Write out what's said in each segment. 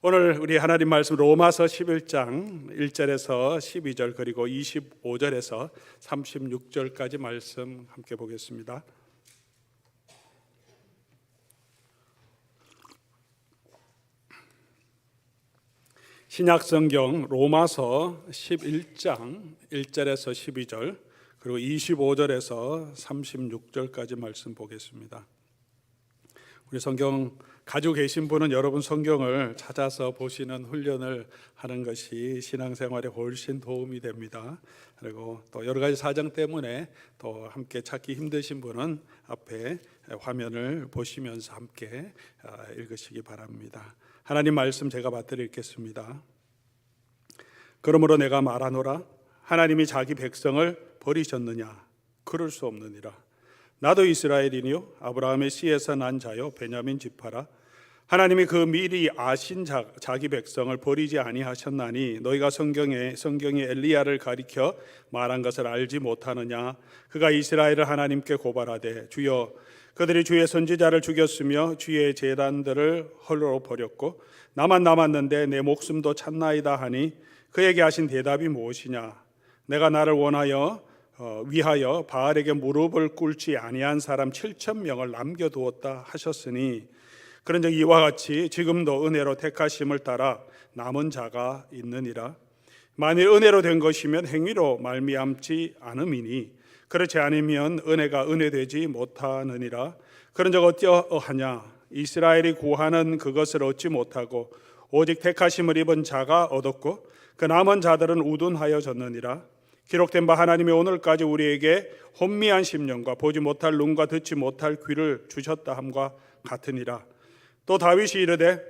오늘 우리 하나님 말씀 로마서 11장 1절에서 12절 그리고 25절에서 36절까지 말씀 함께 보겠습니다. 신약성경 로마서 11장 1절에서 12절 그리고 25절에서 36절까지 말씀 보겠습니다. 우리 성경 가지고 계신 분은 여러분 성경을 찾아서 보시는 훈련을 하는 것이 신앙생활에 훨씬 도움이 됩니다. 그리고 또 여러 가지 사정 때문에 또 함께 찾기 힘드신 분은 앞에 화면을 보시면서 함께 읽으시기 바랍니다. 하나님 말씀 제가 받들어 읽겠습니다. 그러므로 내가 말하노라 하나님이 자기 백성을 버리셨느냐? 그럴 수 없느니라. 나도 이스라엘이니요 아브라함의 씨에서 난 자요 베냐민 지파라. 하나님이 그 미리 아신 자기 백성을 버리지 아니하셨나니 너희가 성경에 엘리야를 가리켜 말한 것을 알지 못하느냐? 그가 이스라엘을 하나님께 고발하되 주여 그들이 주의 선지자를 죽였으며 주의 제단들을 헐로 버렸고 나만 남았는데 내 목숨도 찼나이다 하니 그에게 하신 대답이 무엇이냐? 내가 나를 위하여 바알에게 무릎을 꿇지 아니한 사람 7,000명을 남겨두었다 하셨으니 그런즉 이와 같이 지금도 은혜로 택하심을 따라 남은 자가 있느니라. 만일 은혜로 된 것이면 행위로 말미암지 않음이니 그렇지 않으면 은혜가 은혜되지 못하느니라. 그런즉 어떠하냐? 이스라엘이 구하는 그것을 얻지 못하고 오직 택하심을 입은 자가 얻었고 그 남은 자들은 우둔하여졌느니라. 기록된 바 하나님이 오늘까지 우리에게 혼미한 심령과 보지 못할 눈과 듣지 못할 귀를 주셨다 함과 같으니라. 또 다윗이 이르되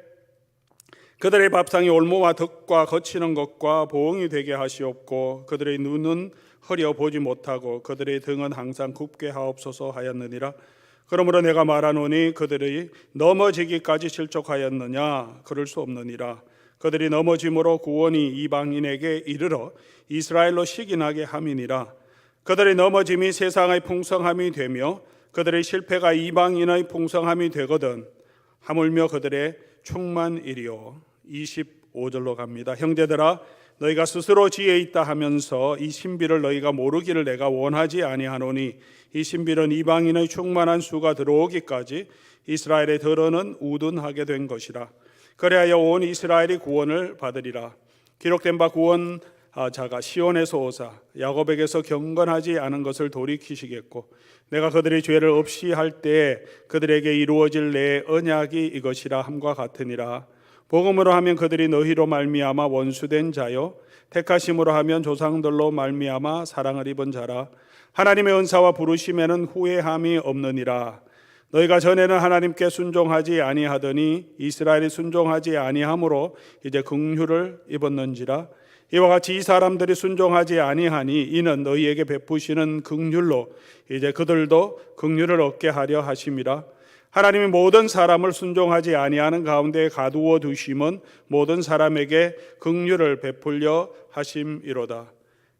그들의 밥상이 올무와 덕과 거치는 것과 보응이 되게 하시옵고 그들의 눈은 흐려 보지 못하고 그들의 등은 항상 굽게 하옵소서 하였느니라. 그러므로 내가 말하노니 그들이 넘어지기까지 실족하였느냐? 그럴 수 없느니라. 그들이 넘어짐으로 구원이 이방인에게 이르러 이스라엘로 식인하게 함이니라. 그들의 넘어짐이 세상의 풍성함이 되며 그들의 실패가 이방인의 풍성함이 되거든 하물며 그들의 충만이리요. 25절로 갑니다. 형제들아 너희가 스스로 지혜 있다 하면서 이 신비를 너희가 모르기를 내가 원하지 아니하노니 이 신비는 이방인의 충만한 수가 들어오기까지 이스라엘의 더러는 우둔하게 된 것이라. 그래야 온 이스라엘이 구원을 받으리라. 기록된 바 구원자가 시온에서 오사 야곱에게서 경건하지 않은 것을 돌이키시겠고 내가 그들의 죄를 없이 할 때에 그들에게 이루어질 내 언약이 이것이라 함과 같으니라. 복음으로 하면 그들이 너희로 말미암아 원수된 자요 택하심으로 하면 조상들로 말미암아 사랑을 입은 자라. 하나님의 은사와 부르심에는 후회함이 없느니라. 너희가 전에는 하나님께 순종하지 아니하더니 이스라엘이 순종하지 아니함으로 이제 긍휼을 입었는지라. 이와 같이 이 사람들이 순종하지 아니하니 이는 너희에게 베푸시는 긍휼로 이제 그들도 긍휼을 얻게 하려 하심이라. 하나님이 모든 사람을 순종하지 아니하는 가운데 가두어 두심은 모든 사람에게 긍휼을 베풀려 하심이로다.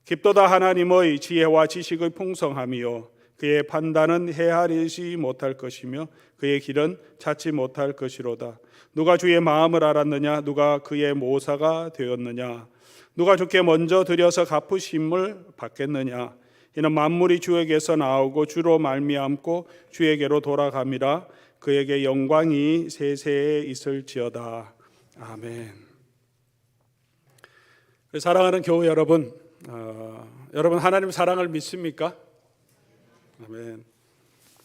깊도다 하나님의 지혜와 지식의 풍성함이요 그의 판단은 헤아리지 못할 것이며 그의 길은 찾지 못할 것이로다. 누가 주의 마음을 알았느냐? 누가 그의 모사가 되었느냐? 누가 주께 먼저 들여서 갚으심을 받겠느냐? 이는 만물이 주에게서 나오고 주로 말미암고 주에게로 돌아감이라. 그에게 영광이 세세에 있을지어다. 아멘. 사랑하는 교회 여러분, 여러분 하나님 사랑을 믿습니까? 아멘.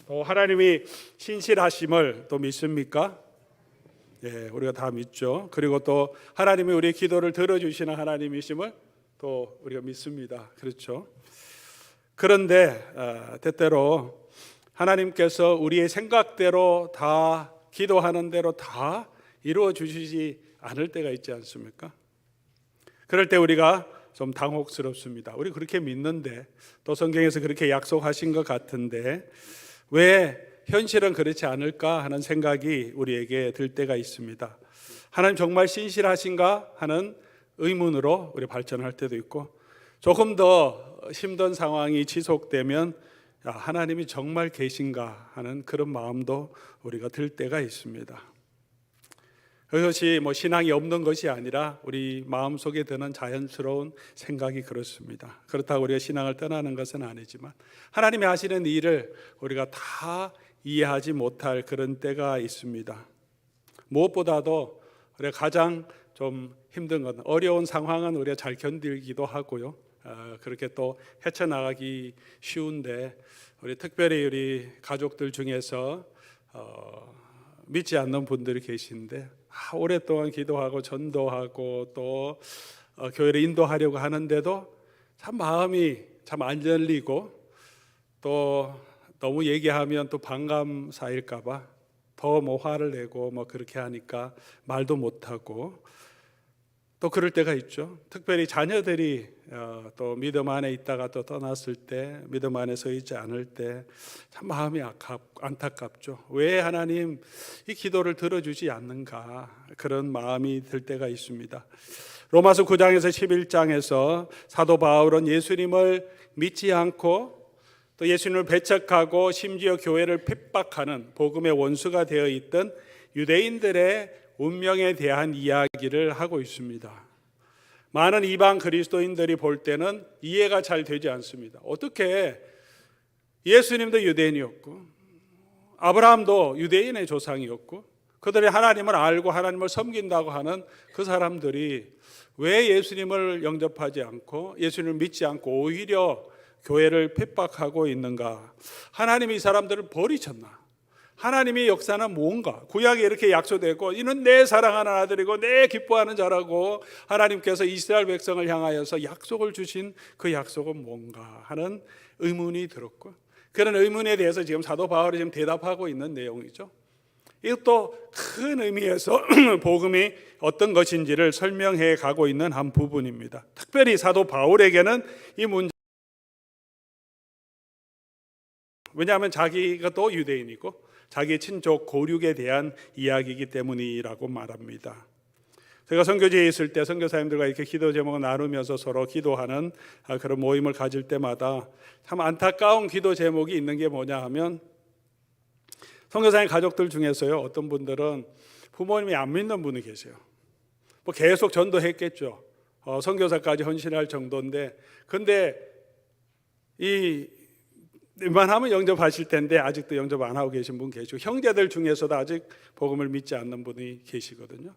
또 하나님이 신실하심을 또 믿습니까? 예, 우리가 다 믿죠. 그리고 또 하나님이 우리의 기도를 들어주시는 하나님이심을 또 우리가 믿습니다. 그렇죠. 그런데 때때로 하나님께서 우리의 생각대로 다 기도하는 대로 다 이루어 주시지 않을 때가 있지 않습니까? 그럴 때 우리가 좀 당혹스럽습니다. 우리 그렇게 믿는데 또 성경에서 그렇게 약속하신 것 같은데 왜 현실은 그렇지 않을까 하는 생각이 우리에게 들 때가 있습니다. 하나님 정말 신실하신가 하는 의문으로 우리 발전할 때도 있고 조금 더 힘든 상황이 지속되면 하나님이 정말 계신가 하는 그런 마음도 우리가 들 때가 있습니다. 그것이 뭐 신앙이 없는 것이 아니라 우리 마음속에 드는 자연스러운 생각이 그렇습니다. 그렇다고 우리가 신앙을 떠나는 것은 아니지만 하나님이 하시는 일을 우리가 다 이해하지 못할 그런 때가 있습니다. 무엇보다도 우리가 가장 좀 힘든 건, 어려운 상황은 우리가 잘 견디기도 하고요. 그렇게 또 헤쳐나가기 쉬운데, 우리 특별히 우리 가족들 중에서 믿지 않는 분들이 계신데 오랫동안 기도하고 전도하고 또 교회를 인도하려고 하는데도 참 마음이 참 안 열리고, 또 너무 얘기하면 또 반감 쌓일까 봐 더 뭐 화를 내고 뭐 그렇게 하니까 말도 못하고, 또 그럴 때가 있죠. 특별히 자녀들이 또 믿음 안에 있다가 또 떠났을 때, 믿음 안에 서 있지 않을 때 참 마음이 안타깝죠. 왜 하나님 이 기도를 들어주지 않는가, 그런 마음이 들 때가 있습니다. 로마서 9장에서 11장에서 사도 바울은 예수님을 믿지 않고 또 예수님을 배척하고 심지어 교회를 핍박하는 복음의 원수가 되어 있던 유대인들의 운명에 대한 이야기를 하고 있습니다. 많은 이방 그리스도인들이 볼 때는 이해가 잘 되지 않습니다. 어떻게 예수님도 유대인이었고 아브라함도 유대인의 조상이었고 그들이 하나님을 알고 하나님을 섬긴다고 하는 그 사람들이 왜 예수님을 영접하지 않고 예수님을 믿지 않고 오히려 교회를 핍박하고 있는가? 하나님이 이 사람들을 버리셨나? 하나님의 역사는 뭔가? 구약에 이렇게 약속되고 이는 내 사랑하는 아들이고 내 기뻐하는 자라고 하나님께서 이스라엘 백성을 향하여서 약속을 주신 그 약속은 뭔가 하는 의문이 들었고, 그런 의문에 대해서 지금 사도 바울이 지금 대답하고 있는 내용이죠. 이것도 큰 의미에서 복음이 어떤 것인지를 설명해 가고 있는 한 부분입니다. 특별히 사도 바울에게는 이 문제, 왜냐하면 자기가 또 유대인이고 자기 친족 고륙에 대한 이야기이기 때문이라고 말합니다. 제가 선교지에 있을 때 선교사님들과 이렇게 기도 제목을 나누면서 서로 기도하는 그런 모임을 가질 때마다 참 안타까운 기도 제목이 있는 게 뭐냐 하면, 선교사님 가족들 중에서요, 어떤 분들은 부모님이 안 믿는 분이 계세요. 뭐 계속 전도했겠죠. 선교사까지 헌신할 정도인데, 근데 웬만하면 영접하실 텐데 아직도 영접 안 하고 계신 분 계시고, 형제들 중에서도 아직 복음을 믿지 않는 분이 계시거든요.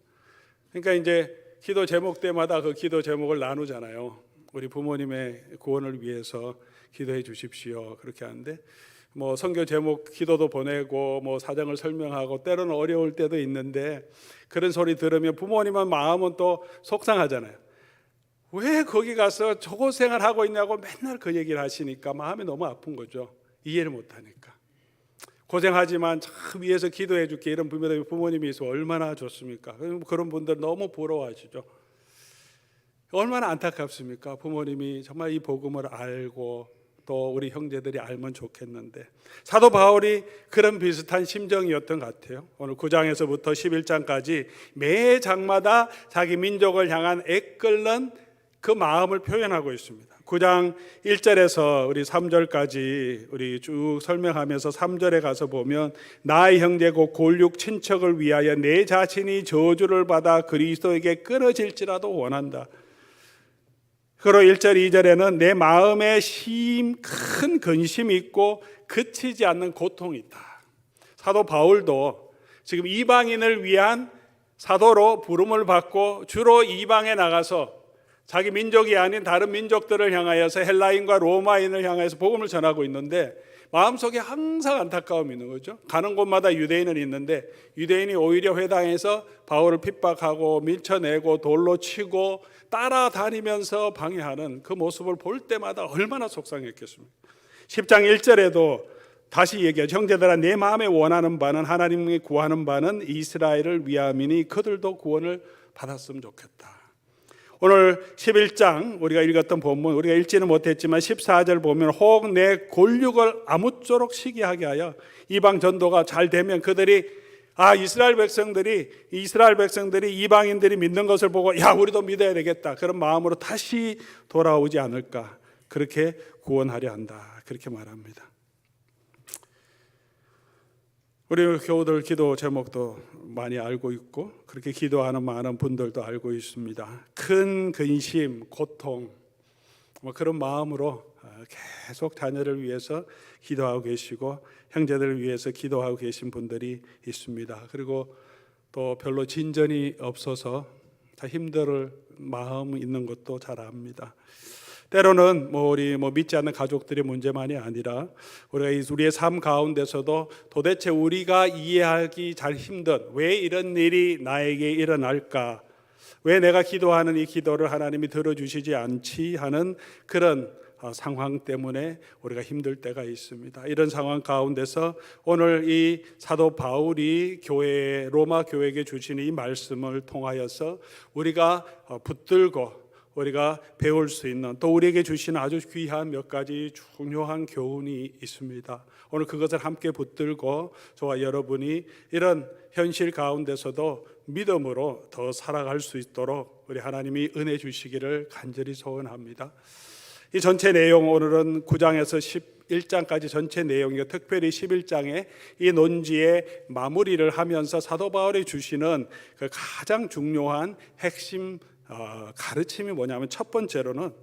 그러니까 이제 기도 제목 때마다 그 기도 제목을 나누잖아요. 우리 부모님의 구원을 위해서 기도해 주십시오, 그렇게 하는데 뭐 선교 제목 기도도 보내고 뭐 사정을 설명하고 때로는 어려울 때도 있는데, 그런 소리 들으면 부모님은 마음은 또 속상하잖아요. 왜 거기 가서 저 고생을 하고 있냐고 맨날 그 얘기를 하시니까 마음이 너무 아픈 거죠. 이해를 못하니까. 고생하지만 참 위해서 기도해 줄게 이런 부모님이 있으면 얼마나 좋습니까? 그런 분들 너무 부러워하시죠. 얼마나 안타깝습니까? 부모님이 정말 이 복음을 알고 또 우리 형제들이 알면 좋겠는데, 사도 바울이 그런 비슷한 심정이었던 것 같아요. 오늘 9장에서부터 11장까지 매 장마다 자기 민족을 향한 애끓는 그 마음을 표현하고 있습니다. 9장 1절에서 우리 3절까지 우리 쭉 설명하면서 3절에 가서 보면, 나의 형제 곧 골육 친척을 위하여 내 자신이 저주를 받아 그리스도에게 끊어질지라도 원한다. 그리고 1절 2절에는 내 마음에 큰 근심이 있고 그치지 않는 고통이 있다. 사도 바울도 지금 이방인을 위한 사도로 부름을 받고 주로 이방에 나가서 자기 민족이 아닌 다른 민족들을 향하여서 헬라인과 로마인을 향해서 복음을 전하고 있는데, 마음속에 항상 안타까움이 있는 거죠. 가는 곳마다 유대인은 있는데 유대인이 오히려 회당에서 바울을 핍박하고 밀쳐내고 돌로 치고 따라다니면서 방해하는 그 모습을 볼 때마다 얼마나 속상했겠습니까? 10장 1절에도 다시 얘기하죠. 형제들아, 내 마음에 원하는 바는, 하나님이 구하는 바는 이스라엘을 위함이니 그들도 구원을 받았으면 좋겠다. 오늘 11장 우리가 읽었던 본문, 우리가 읽지는 못했지만 14절 보면, 혹 내 골육을 아무쪼록 시기하게 하여 이방 전도가 잘 되면 그들이 이스라엘 백성들이 이방인들이 믿는 것을 보고 우리도 믿어야 되겠다, 그런 마음으로 다시 돌아오지 않을까, 그렇게 구원하려 한다, 그렇게 말합니다. 우리 교우들 기도 제목도 많이 알고 있고 그렇게 기도하는 많은 분들도 알고 있습니다. 큰 근심, 고통 그런 마음으로 계속 자녀를 위해서 기도하고 계시고 형제들을 위해서 기도하고 계신 분들이 있습니다. 그리고 또 별로 진전이 없어서 다 힘들 마음 있는 것도 잘 압니다. 때로는 우리 믿지 않는 가족들의 문제만이 아니라 우리가 우리의 삶 가운데서도 도대체 우리가 이해하기 잘 힘든 왜 이런 일이 나에게 일어날까? 왜 내가 기도하는 이 기도를 하나님이 들어주시지 않지 하는 그런 상황 때문에 우리가 힘들 때가 있습니다. 이런 상황 가운데서 오늘 이 사도 바울이 로마 교회에게 주신 이 말씀을 통하여서 우리가 붙들고 우리가 배울 수 있는 또 우리에게 주시는 아주 귀한 몇 가지 중요한 교훈이 있습니다. 오늘 그것을 함께 붙들고 저와 여러분이 이런 현실 가운데서도 믿음으로 더 살아갈 수 있도록 우리 하나님이 은혜 주시기를 간절히 소원합니다. 이 전체 내용 오늘은 9장에서 11장까지 전체 내용이고 특별히 11장에 이 논지의 마무리를 하면서 사도 바울이 주시는 그 가장 중요한 핵심 가르침이 뭐냐면 첫 번째로는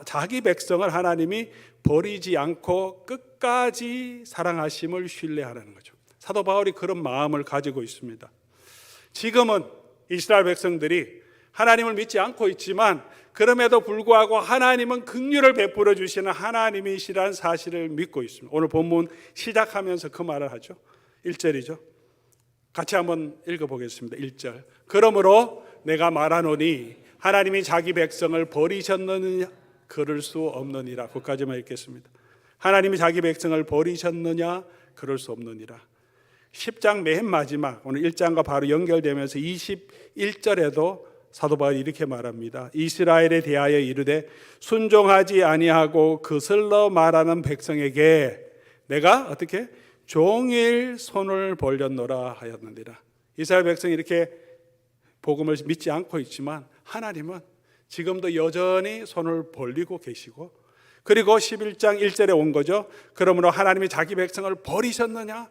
자기 백성을 하나님이 버리지 않고 끝까지 사랑하심을 신뢰하라는 거죠. 사도 바울이 그런 마음을 가지고 있습니다. 지금은 이스라엘 백성들이 하나님을 믿지 않고 있지만 그럼에도 불구하고 하나님은 긍휼을 베풀어 주시는 하나님이시라는 사실을 믿고 있습니다. 오늘 본문 시작하면서 그 말을 하죠. 1절이죠. 같이 한번 읽어보겠습니다. 1절. 그러므로 내가 말하노니 하나님이 자기 백성을 버리셨느냐 그럴 수 없느니라. 그까지만 읽겠습니다. 하나님이 자기 백성을 버리셨느냐 그럴 수 없느니라. 10장 맨 마지막 오늘 1장과 바로 연결되면서 21절에도 사도 바울이 이렇게 말합니다. 이스라엘에 대하여 이르되 순종하지 아니하고 거슬러 말하는 백성에게 내가 어떻게 종일 손을 벌렸노라 하였느니라. 이스라엘 백성이 이렇게 복음을 믿지 않고 있지만 하나님은 지금도 여전히 손을 벌리고 계시고 그리고 11장 1절에 온 거죠. 그러므로 하나님이 자기 백성을 버리셨느냐?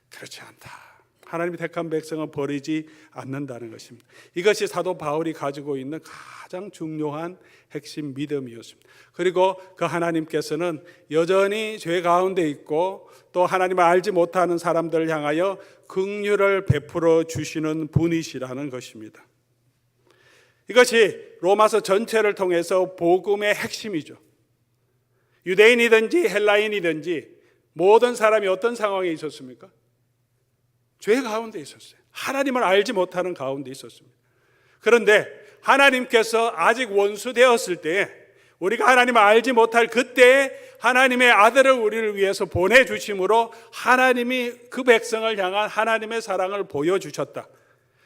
그렇지 않다. 하나님이 택한 백성은 버리지 않는다는 것입니다. 이것이 사도 바울이 가지고 있는 가장 중요한 핵심 믿음이었습니다. 그리고 그 하나님께서는 여전히 죄 가운데 있고 또 하나님을 알지 못하는 사람들을 향하여 긍휼을 베풀어 주시는 분이시라는 것입니다. 이것이 로마서 전체를 통해서 복음의 핵심이죠. 유대인이든지 헬라인이든지 모든 사람이 어떤 상황에 있었습니까? 죄 가운데 있었어요. 하나님을 알지 못하는 가운데 있었습니다. 그런데 하나님께서 아직 원수 되었을 때 우리가 하나님을 알지 못할 그때 하나님의 아들을 우리를 위해서 보내주심으로 하나님이 그 백성을 향한 하나님의 사랑을 보여주셨다.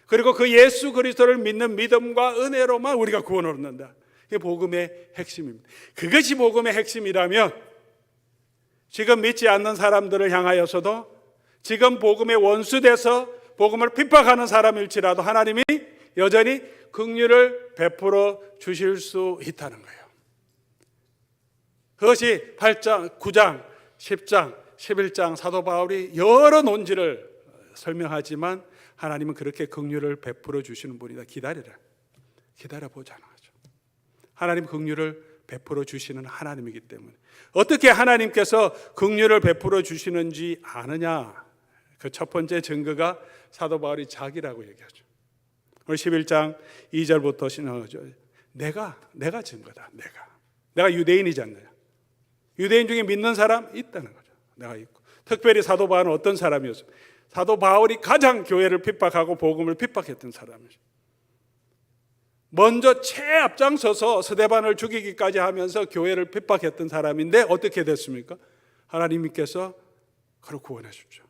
그리고 그 예수 그리스도를 믿는 믿음과 은혜로만 우리가 구원을 얻는다. 이게 복음의 핵심입니다. 그것이 복음의 핵심이라면 지금 믿지 않는 사람들을 향하여서도 지금 복음의 원수돼서 복음을 핍박하는 사람일지라도 하나님이 여전히 긍휼을 베풀어 주실 수 있다는 거예요. 그것이 8장, 9장, 10장, 11장 사도 바울이 여러 논지를 설명하지만 하나님은 그렇게 긍휼을 베풀어 주시는 분이다. 기다려보자는 거죠. 하나님 긍휼을 베풀어 주시는 하나님이기 때문에 어떻게 하나님께서 긍휼을 베풀어 주시는지 아느냐? 그 첫 번째 증거가 사도 바울이 자기라고 얘기하죠. 오늘 11장 2절부터 신앙하죠. 내가 증거다. 내가 유대인이지 않느냐. 유대인 중에 믿는 사람 있다는 거죠. 내가 있고. 특별히 사도 바울은 어떤 사람이었습니까? 사도 바울이 가장 교회를 핍박하고 복음을 핍박했던 사람이죠. 먼저 최앞장서서 스데반을 죽이기까지 하면서 교회를 핍박했던 사람인데 어떻게 됐습니까? 하나님께서 그를 구원해 주죠.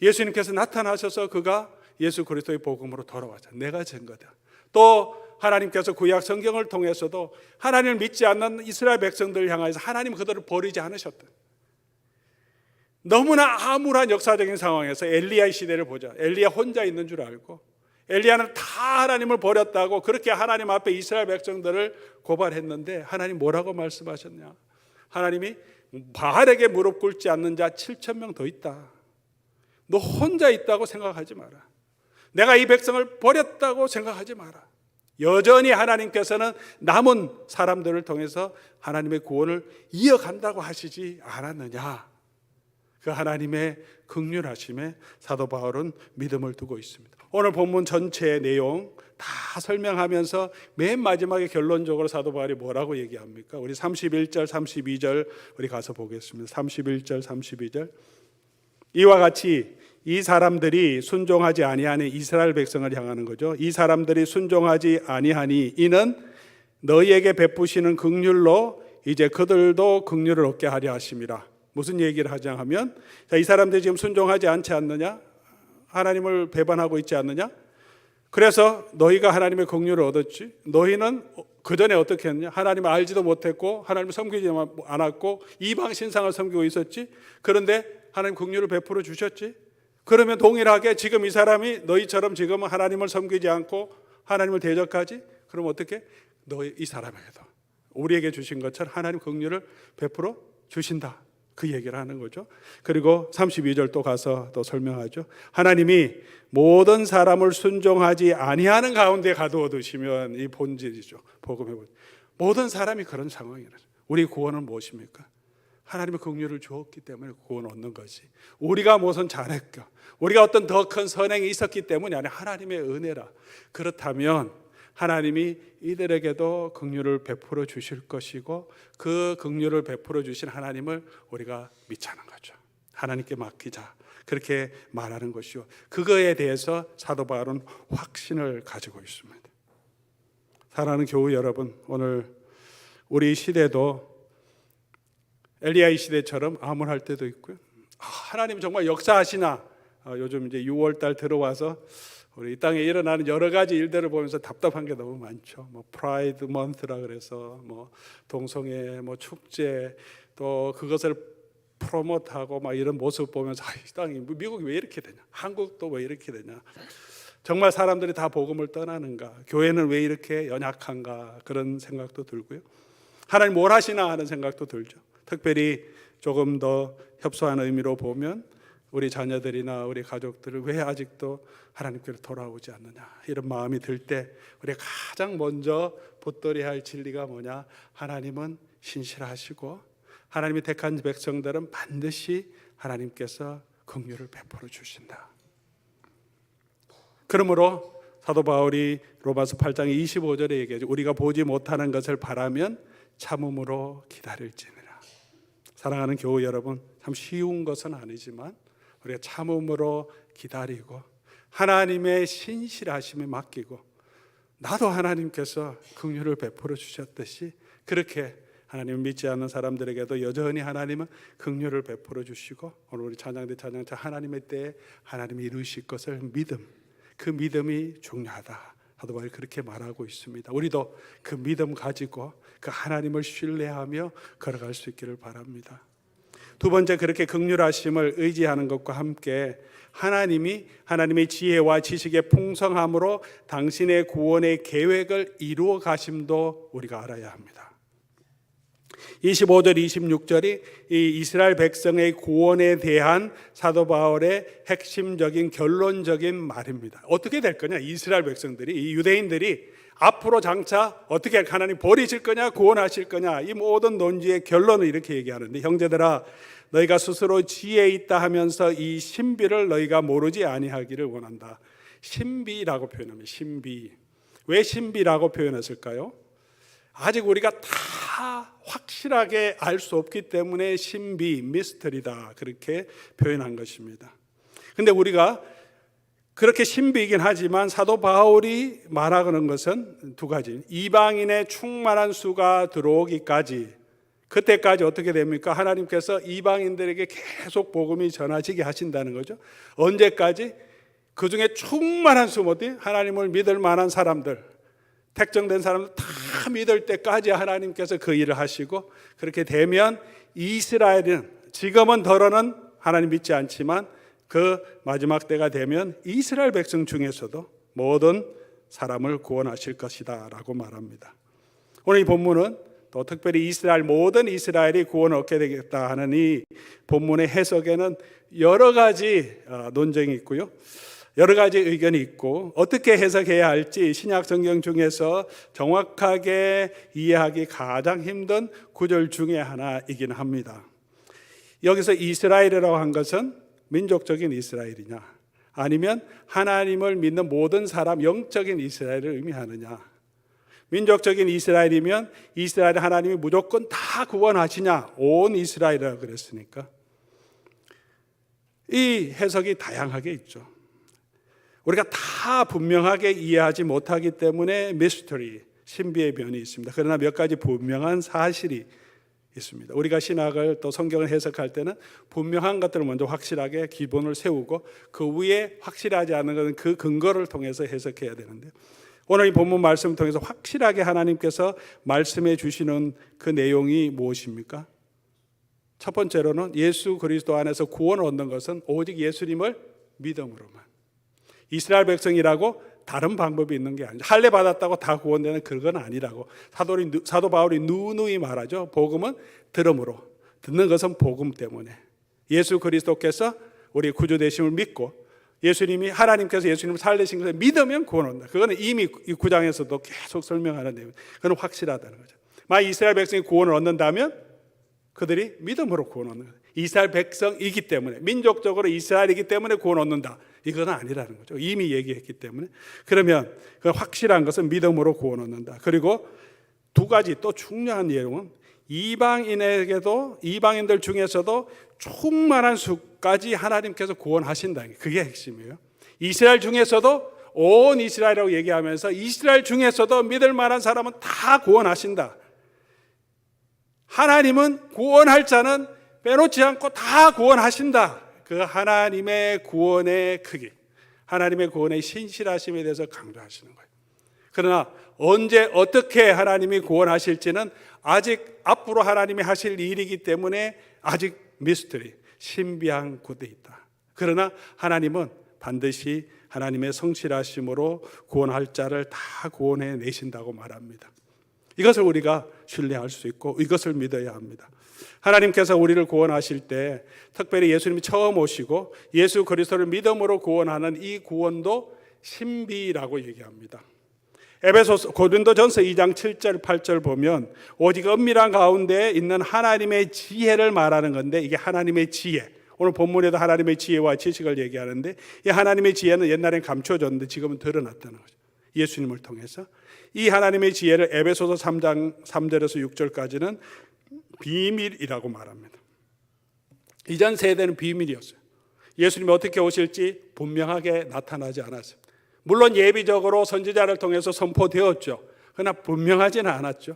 예수님께서 나타나셔서 그가 예수 그리스도의 복음으로 돌아왔죠. 내가 증거다. 또 하나님께서 구약 성경을 통해서도 하나님을 믿지 않는 이스라엘 백성들을 향해서 하나님 그들을 버리지 않으셨다. 너무나 암울한 역사적인 상황에서 엘리야의 시대를 보자. 엘리야 혼자 있는 줄 알고 엘리야는 다 하나님을 버렸다고 그렇게 하나님 앞에 이스라엘 백성들을 고발했는데 하나님 뭐라고 말씀하셨냐? 하나님이 바알에게 무릎 꿇지 않는 자 7,000명 더 있다. 너 혼자 있다고 생각하지 마라. 내가 이 백성을 버렸다고 생각하지 마라. 여전히 하나님께서는 남은 사람들을 통해서 하나님의 구원을 이어간다고 하시지 않았느냐. 그 하나님의 긍휼하심에 사도 바울은 믿음을 두고 있습니다. 오늘 본문 전체의 내용 다 설명하면서 맨 마지막에 결론적으로 사도 바울이 뭐라고 얘기합니까? 우리 31절 32절 우리 가서 보겠습니다. 31절 32절 이와 같이 이 사람들이 순종하지 아니하니 이스라엘 백성을 향하는 거죠. 이 사람들이 순종하지 아니하니 이는 너희에게 베푸시는 긍휼로 이제 그들도 긍휼을 얻게 하려 하심이라. 무슨 얘기를 하자 하면 이 사람들이 지금 순종하지 않지 않느냐? 하나님을 배반하고 있지 않느냐? 그래서 너희가 하나님의 긍휼을 얻었지. 너희는 그전에 어떻게 했느냐? 하나님을 알지도 못했고 하나님을 섬기지 않았고 이방 신상을 섬기고 있었지. 그런데 하나님 긍휼을 베풀어 주셨지. 그러면 동일하게 지금 이 사람이 너희처럼 지금 하나님을 섬기지 않고 하나님을 대적하지? 그럼 어떻게? 너희 이 사람에게도 우리에게 주신 것처럼 하나님 긍휼을 베풀어 주신다. 그 얘기를 하는 거죠. 그리고 32절 또 가서 또 설명하죠. 하나님이 모든 사람을 순종하지 아니하는 가운데 가두어 두시면 이 본질이죠. 복음의 본질. 모든 사람이 그런 상황이라서 우리 구원은 무엇입니까? 하나님의 긍휼을 주었기 때문에 구원 얻는 것이. 우리가 무슨 잘했까? 우리가 어떤 더 큰 선행이 있었기 때문이 아니라 하나님의 은혜라. 그렇다면 하나님이 이들에게도 긍휼을 베풀어 주실 것이고 그 긍휼을 베풀어 주신 하나님을 우리가 믿자는 거죠. 하나님께 맡기자. 그렇게 말하는 것이요. 그거에 대해서 사도 바울은 확신을 가지고 있습니다. 사랑하는 교우 여러분, 오늘 우리 시대도 엘리야의 시대처럼 암울할 때도 있고요. 하나님 정말 역사하시나? 요즘 이제 6월달 들어와서 우리 이 땅에 일어나는 여러 가지 일들을 보면서 답답한 게 너무 많죠. 뭐 프라이드 먼스라 그래서 뭐 동성애, 뭐 축제, 또 그것을 프로모트하고 막 이런 모습 보면서 이 땅이 미국이 왜 이렇게 되냐? 한국도 왜 이렇게 되냐? 정말 사람들이 다 복음을 떠나는가? 교회는 왜 이렇게 연약한가? 그런 생각도 들고요. 하나님 뭘 하시나 하는 생각도 들죠. 특별히 조금 더 협소한 의미로 보면 우리 자녀들이나 우리 가족들을 왜 아직도 하나님께로 돌아오지 않느냐 이런 마음이 들 때 우리가 가장 먼저 붙들어야 할 진리가 뭐냐? 하나님은 신실하시고 하나님이 택한 백성들은 반드시 하나님께서 긍휼을 베풀어 주신다. 그러므로 사도 바울이 로마서 8장 25절에 얘기하죠. 우리가 보지 못하는 것을 바라면 참음으로 기다릴지니라. 사랑하는 교우 여러분, 참 쉬운 것은 아니지만 우리가 참음으로 기다리고 하나님의 신실하심에 맡기고 나도 하나님께서 긍휼을 베풀어 주셨듯이 그렇게 하나님을 믿지 않는 사람들에게도 여전히 하나님은 긍휼을 베풀어 주시고 오늘 우리 찬양대 찬양자 하나님의 때에 하나님이 이루실 것을 믿음, 그 믿음이 중요하다. 사도 바울이 그렇게 말하고 있습니다. 우리도 그 믿음 가지고 그 하나님을 신뢰하며 걸어갈 수 있기를 바랍니다. 두 번째, 그렇게 긍휼하심을 의지하는 것과 함께 하나님의 지혜와 지식의 풍성함으로 당신의 구원의 계획을 이루어 가심도 우리가 알아야 합니다. 25절 26절이 이 이스라엘 백성의 구원에 대한 사도 바울의 핵심적인 결론적인 말입니다. 어떻게 될 거냐? 이스라엘 백성들이, 이 유대인들이 앞으로 장차 어떻게 하나님 버리실 거냐, 구원하실 거냐, 이 모든 논지의 결론을 이렇게 얘기하는데, 형제들아 너희가 스스로 지혜 있다 하면서 이 신비를 너희가 모르지 아니하기를 원한다. 신비라고 표현합니다. 신비. 왜 신비라고 표현했을까요? 아직 우리가 다 확실하게 알 수 없기 때문에 신비, 미스터리다 그렇게 표현한 것입니다. 근데 우리가 그렇게 신비이긴 하지만 사도 바울이 말하는 것은 두 가지. 이방인의 충만한 수가 들어오기까지, 그때까지 어떻게 됩니까? 하나님께서 이방인들에게 계속 복음이 전하지게 하신다는 거죠. 언제까지? 그 중에 충만한 수, 하나님을 믿을 만한 사람들, 택정된 사람들 다 믿을 때까지 하나님께서 그 일을 하시고, 그렇게 되면 이스라엘은 지금은 더러는 하나님 믿지 않지만 그 마지막 때가 되면 이스라엘 백성 중에서도 모든 사람을 구원하실 것이다 라고 말합니다. 오늘 이 본문은 또 특별히 이스라엘 모든 이스라엘이 구원을 얻게 되겠다 하는 이 본문의 해석에는 여러 가지 논쟁이 있고요. 여러 가지 의견이 있고 어떻게 해석해야 할지 신약 성경 중에서 정확하게 이해하기 가장 힘든 구절 중에 하나이긴 합니다. 여기서 이스라엘이라고 한 것은 민족적인 이스라엘이냐 아니면 하나님을 믿는 모든 사람 영적인 이스라엘을 의미하느냐. 민족적인 이스라엘이면 이스라엘 하나님이 무조건 다 구원하시냐 온 이스라엘이라고 그랬으니까 이 해석이 다양하게 있죠. 우리가 다 분명하게 이해하지 못하기 때문에 미스터리, 신비의 변이 있습니다. 그러나 몇 가지 분명한 사실이 있습니다. 우리가 신학을 또 성경을 해석할 때는 분명한 것들을 먼저 확실하게 기본을 세우고 그 위에 확실하지 않은 것은 그 근거를 통해서 해석해야 되는데 오늘 이 본문 말씀을 통해서 확실하게 하나님께서 말씀해 주시는 그 내용이 무엇입니까? 첫 번째로는 예수 그리스도 안에서 구원을 얻는 것은 오직 예수님을 믿음으로만. 이스라엘 백성이라고 다른 방법이 있는 게 아니죠. 할례 받았다고 다 구원되는 그건 아니라고 사도 바울이 누누이 말하죠. 복음은 들음으로, 듣는 것은 복음 때문에. 예수 그리스도께서 우리 구주 되심을 믿고 예수님이 하나님께서 예수님을 살리신 것을 믿으면 구원 얻는다. 그거는 이미 이 9장에서도 계속 설명하는 내용. 그건 확실하다는 거죠. 만약 이스라엘 백성이 구원을 얻는다면 그들이 믿음으로 구원 얻는 거예요. 이스라엘 백성이기 때문에 민족적으로 이스라엘이기 때문에 구원 얻는다. 이건 아니라는 거죠. 이미 얘기했기 때문에. 그러면 그 확실한 것은 믿음으로 구원 얻는다. 그리고 두 가지 또 중요한 내용은 이방인들 중에서도 충만한 수까지 하나님께서 구원하신다. 그게 핵심이에요. 이스라엘 중에서도 온 이스라엘이라고 얘기하면서 이스라엘 중에서도 믿을 만한 사람은 다 구원하신다. 하나님은 구원할 자는 빼놓지 않고 다 구원하신다. 그 하나님의 구원의 크기, 하나님의 구원의 신실하심에 대해서 강조하시는 거예요. 그러나 언제 어떻게 하나님이 구원하실지는 아직 앞으로 하나님이 하실 일이기 때문에 아직 미스터리, 신비한 곳에 있다. 그러나 하나님은 반드시 하나님의 성실하심으로 구원할 자를 다 구원해 내신다고 말합니다. 이것을 우리가 신뢰할 수 있고 이것을 믿어야 합니다. 하나님께서 우리를 구원하실 때 특별히 예수님이 처음 오시고 예수 그리스도를 믿음으로 구원하는 이 구원도 신비라고 얘기합니다. 고린도전서 2장 7절 8절 보면 오직 은밀한 가운데 있는 하나님의 지혜를 말하는 건데 이게 하나님의 지혜. 오늘 본문에도 하나님의 지혜와 지식을 얘기하는데 이 하나님의 지혜는 옛날엔 감춰졌는데 지금은 드러났다는 거죠. 예수님을 통해서. 이 하나님의 지혜를 에베소서 3장 3절에서 6절까지는 비밀이라고 말합니다. 이전 세대는 비밀이었어요. 예수님이 어떻게 오실지 분명하게 나타나지 않았어요. 물론 예비적으로 선지자를 통해서 선포되었죠. 그러나 분명하지는 않았죠.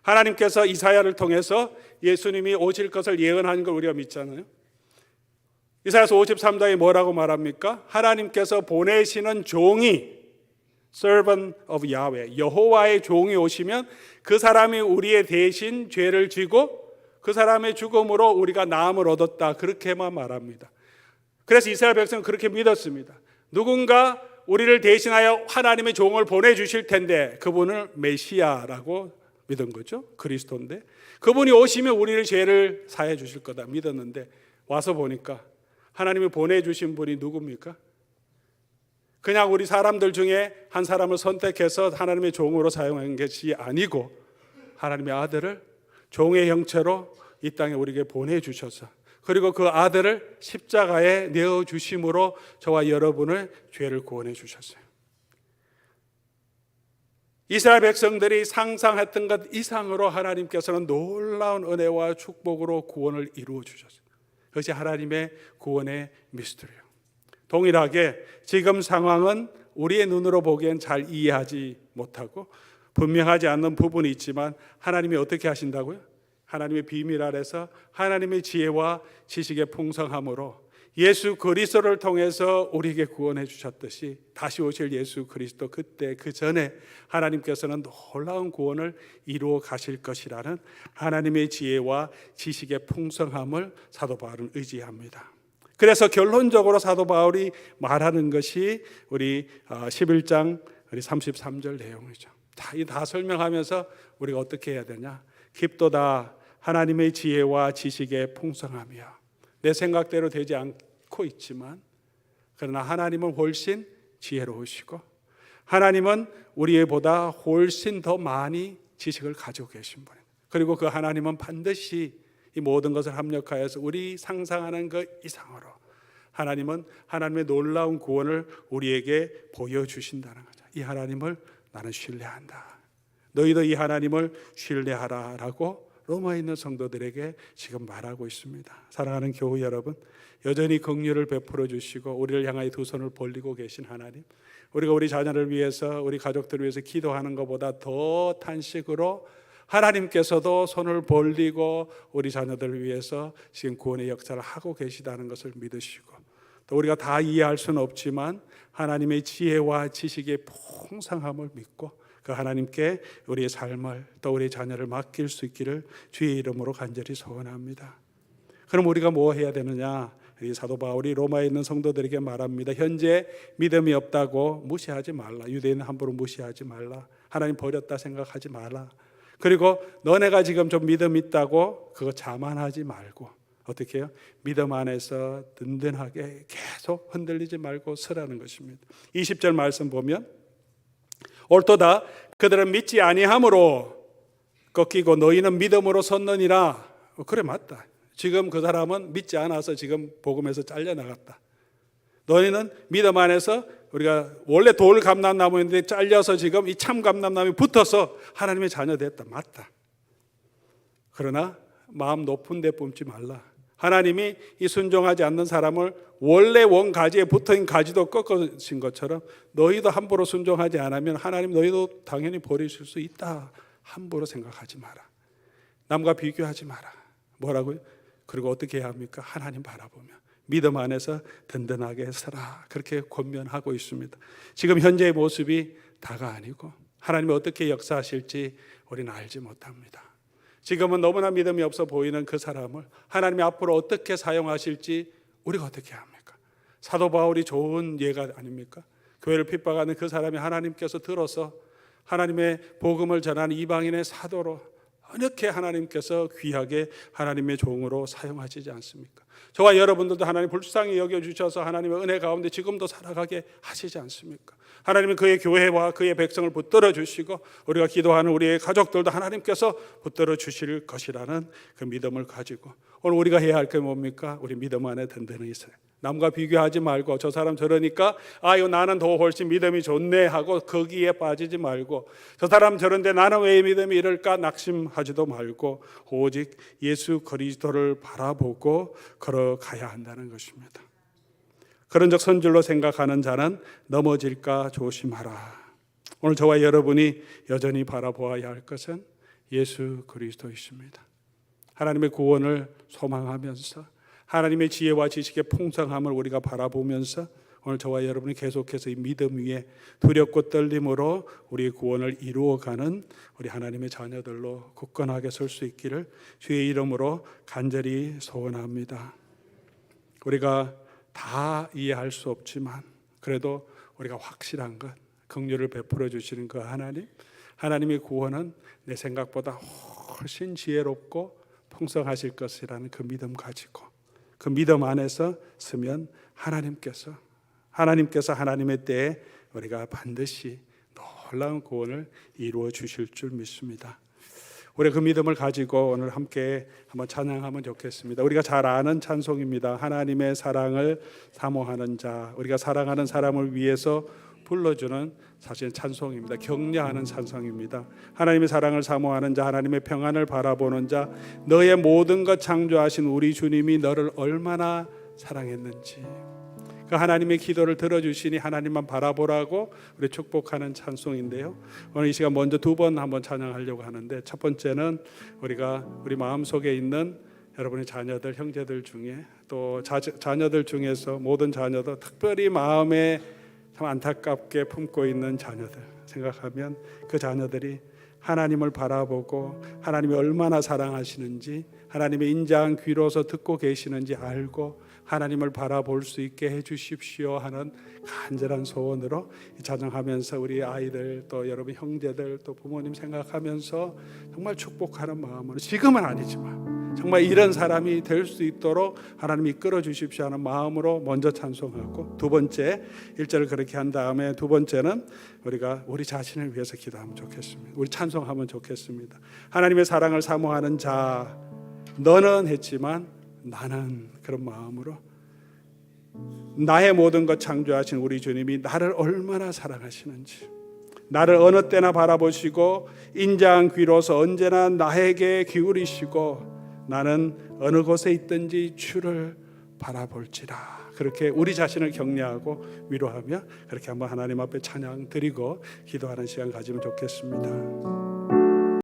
하나님께서 이사야를 통해서 예수님이 오실 것을 예언하는 걸 우리가 믿잖아요. 이사야서 53장에 뭐라고 말합니까? 하나님께서 보내시는 종이 servant of Yahweh, 여호와의 종이 오시면 그 사람이 우리의 대신 죄를 지고 그 사람의 죽음으로 우리가 나음을 얻었다. 그렇게만 말합니다. 그래서 이스라엘 백성은 그렇게 믿었습니다. 누군가 우리를 대신하여 하나님의 종을 보내주실 텐데 그분을 메시아라고 믿은 거죠. 그리스도인데 그분이 오시면 우리를 죄를 사해 주실 거다 믿었는데 와서 보니까 하나님이 보내주신 분이 누굽니까? 그냥 우리 사람들 중에 한 사람을 선택해서 하나님의 종으로 사용한 것이 아니고 하나님의 아들을 종의 형체로 이 땅에 우리에게 보내주셔서 그리고 그 아들을 십자가에 내어주심으로 저와 여러분을 죄를 구원해 주셨어요. 이스라엘 백성들이 상상했던 것 이상으로 하나님께서는 놀라운 은혜와 축복으로 구원을 이루어 주셨어요. 그것이 하나님의 구원의 미스터리예요. 동일하게 지금 상황은 우리의 눈으로 보기엔 잘 이해하지 못하고 분명하지 않는 부분이 있지만 하나님이 어떻게 하신다고요? 하나님의 비밀 아래서 하나님의 지혜와 지식의 풍성함으로 예수 그리스도를 통해서 우리에게 구원해 주셨듯이 다시 오실 예수 그리스도 그때 그 전에 하나님께서는 놀라운 구원을 이루어 가실 것이라는 하나님의 지혜와 지식의 풍성함을 사도 바울은 의지합니다. 그래서 결론적으로 사도 바울이 말하는 것이 우리 11장 우리 33절 내용이죠. 이 다 설명하면서 우리가 어떻게 해야 되냐? 깊도다 하나님의 지혜와 지식의 풍성하며. 내 생각대로 되지 않고 있지만 그러나 하나님은 훨씬 지혜로우시고 하나님은 우리보다 훨씬 더 많이 지식을 가지고 계신 분입니다. 그리고 그 하나님은 반드시 이 모든 것을 합력하여서 우리 상상하는 것 이상으로 하나님은 하나님의 놀라운 구원을 우리에게 보여주신다는 거죠. 이 하나님을 나는 신뢰한다. 너희도 이 하나님을 신뢰하라라고 로마에 있는 성도들에게 지금 말하고 있습니다. 사랑하는 교우 여러분, 여전히 긍휼을 베풀어 주시고 우리를 향하여 두 손을 벌리고 계신 하나님, 우리가 우리 자녀를 위해서, 우리 가족들을 위해서 기도하는 것보다 더 탄식으로 하나님께서도 손을 벌리고 우리 자녀들을 위해서 지금 구원의 역사를 하고 계시다는 것을 믿으시고, 또 우리가 다 이해할 수는 없지만 하나님의 지혜와 지식의 풍성함을 믿고 그 하나님께 우리의 삶을, 또 우리 자녀를 맡길 수 있기를 주의 이름으로 간절히 소원합니다. 그럼 우리가 뭐 해야 되느냐? 이 사도 바울이 로마에 있는 성도들에게 말합니다. 현재 믿음이 없다고 무시하지 말라. 유대인은 함부로 무시하지 말라. 하나님 버렸다 생각하지 말라. 그리고 너네가 지금 좀 믿음 있다고 그거 자만하지 말고 어떻게 해요? 믿음 안에서 든든하게 계속 흔들리지 말고 서라는 것입니다. 20절 말씀 보면 옳도다 그들은 믿지 아니함으로 꺾이고 너희는 믿음으로 섰느니라. 그래, 맞다. 지금 그 사람은 믿지 않아서 지금 복음에서 잘려나갔다. 너희는 믿음 안에서, 우리가 원래 돌 감람나무인데 잘려서 지금 이 참 감람나무에 붙어서 하나님의 자녀 됐다. 맞다. 그러나 마음 높은 데 뿜지 말라. 하나님이 이 순종하지 않는 사람을 원래 원 가지에 붙어있는 가지도 꺾으신 것처럼 너희도 함부로 순종하지 않으면 하나님 너희도 당연히 버리실 수 있다. 함부로 생각하지 마라. 남과 비교하지 마라. 뭐라고요? 그리고 어떻게 해야 합니까? 하나님 바라보며 믿음 안에서 든든하게 서라. 그렇게 권면하고 있습니다. 지금 현재의 모습이 다가 아니고 하나님이 어떻게 역사하실지 우리는 알지 못합니다. 지금은 너무나 믿음이 없어 보이는 그 사람을 하나님이 앞으로 어떻게 사용하실지 우리가 어떻게 합니까? 사도 바울이 좋은 예가 아닙니까? 교회를 핍박하는 그 사람이 하나님께서 들어서 하나님의 복음을 전하는 이방인의 사도로 어떻게 하나님께서 귀하게 하나님의 종으로 사용하시지 않습니까? 저와 여러분들도 하나님 불쌍히 여겨주셔서 하나님의 은혜 가운데 지금도 살아가게 하시지 않습니까? 하나님은 그의 교회와 그의 백성을 붙들어 주시고 우리가 기도하는 우리의 가족들도 하나님께서 붙들어 주실 것이라는 그 믿음을 가지고 오늘 우리가 해야 할 게 뭡니까? 우리 믿음 안에 든든히 있어요. 남과 비교하지 말고 저 사람 저러니까 아유 나는 더 훨씬 믿음이 좋네 하고 거기에 빠지지 말고 저 사람 저런데 나는 왜 믿음이 이럴까 낙심하지도 말고 오직 예수 그리스도를 바라보고 걸어가야 한다는 것입니다. 그런 적 선줄로 생각하는 자는 넘어질까 조심하라. 오늘 저와 여러분이 여전히 바라보아야 할 것은 예수 그리스도이십니다. 하나님의 구원을 소망하면서 하나님의 지혜와 지식의 풍성함을 우리가 바라보면서 오늘 저와 여러분이 계속해서 이 믿음 위에 두렵고 떨림으로 우리의 구원을 이루어가는 우리 하나님의 자녀들로 굳건하게 설 수 있기를 주의 이름으로 간절히 소원합니다. 우리가 다 이해할 수 없지만 그래도 우리가 확실한 것, 긍휼을 베풀어 주시는 그 하나님, 하나님의 구원은 내 생각보다 훨씬 지혜롭고 풍성하실 것이라는 그 믿음 가지고 그 믿음 안에서 서면 하나님께서 하나님의 때에 우리가 반드시 놀라운 구원을 이루어 주실 줄 믿습니다. 우리 그 믿음을 가지고 오늘 함께 한번 찬양하면 좋겠습니다. 우리가 잘 아는 찬송입니다. 하나님의 사랑을 사모하는 자, 우리가 사랑하는 사람을 위해서 불러주는 사실 찬송입니다. 격려하는 찬송입니다. 하나님의 사랑을 사모하는 자, 하나님의 평안을 바라보는 자, 너의 모든 것 창조하신 우리 주님이 너를 얼마나 사랑했는지 그 하나님의 기도를 들어주시니 하나님만 바라보라고 우리 축복하는 찬송인데요. 오늘 이 시간 먼저 두 번 한번 찬양하려고 하는데 첫 번째는 우리가 우리 마음속에 있는 여러분의 자녀들, 형제들 중에 또 자녀들 중에서 모든 자녀도 특별히 마음에 참 안타깝게 품고 있는 자녀들 생각하면 그 자녀들이 하나님을 바라보고 하나님이 얼마나 사랑하시는지 하나님의 인자한 귀로서 듣고 계시는지 알고 하나님을 바라볼 수 있게 해주십시오 하는 간절한 소원으로 찬양하면서 우리 아이들 또 여러분 형제들 또 부모님 생각하면서 정말 축복하는 마음으로 지금은 아니지만 정말 이런 사람이 될 수 있도록 하나님 이끌어 주십시오 하는 마음으로 먼저 찬송하고, 두 번째 1절을 그렇게 한 다음에 두 번째는 우리가 우리 자신을 위해서 기도하면 좋겠습니다. 우리 찬송하면 좋겠습니다. 하나님의 사랑을 사모하는 자, 너는 했지만 나는, 그런 마음으로 나의 모든 것 창조하신 우리 주님이 나를 얼마나 사랑하시는지, 나를 어느 때나 바라보시고 인자한 귀로서 언제나 나에게 기울이시고 나는 어느 곳에 있든지 주를 바라볼지라. 그렇게 우리 자신을 격려하고 위로하며 그렇게 한번 하나님 앞에 찬양 드리고 기도하는 시간 가지면 좋겠습니다.